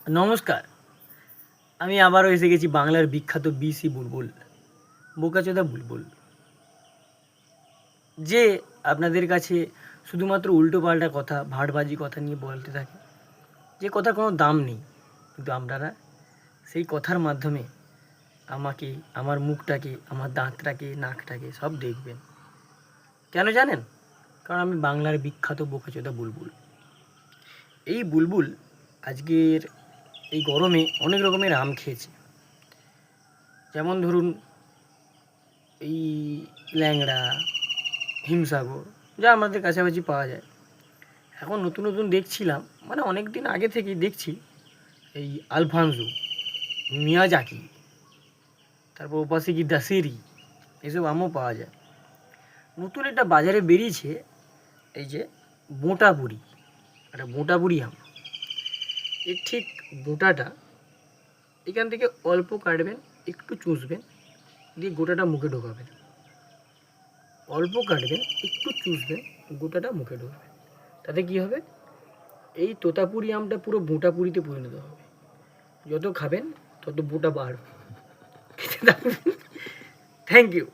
নমস্কার, আমি আবারও এসে গেছি বাংলার বিখ্যাত বিসি বুলবুল, বোকাচোদা বুলবুল, যে আপনাদের কাছে শুধুমাত্র উল্টোপাল্টা কথা, ভাটবাজি কথা নিয়ে বলতে থাকে, যে কথার কোনো দাম নেই। কিন্তু আপনারা সেই কথার মাধ্যমে আমাকে, আমার মুখটাকে, আমার দাঁতটাকে, নাকটাকে সব দেখবেন। কেন জানেন? কারণ আমি বাংলার বিখ্যাত বোকাচোদা বুলবুল। এই বুলবুল আজকের এই গরমে অনেক রকমের আম খেয়েছে। যেমন ধরুন এই ল্যাংড়া, হিমসাগর, যা আমাদের কাছাকাছি পাওয়া যায়। এখন নতুন নতুন দেখছিলাম, মানে অনেক দিন আগে থেকেই দেখছি, এই আলফানসো, মিয়াজাকি, তারপর ওপাশে কি দাসেরি, এসব আমও পাওয়া যায়। নতুন একটা বাজারে বেরিয়েছে এই যে বোঁটাবুড়ি, একটা বোঁটাবুড়ি আম। এর ঠিক বোঁটাটা এখান থেকে অল্প কাটবেন, একটু চুষবেন, দিয়ে গোটাটা মুখে ঢোকাবেন। অল্প কাটবেন, একটু চুষবেন, গোটাটা মুখে ঢোকাবেন। তাতে কী হবে? এই তোতাপুরি আমটা পুরো বোঁটাপুরিতে পরিণত হবে। যত খাবেন তত বোঁটা বাড়বে। Thank you.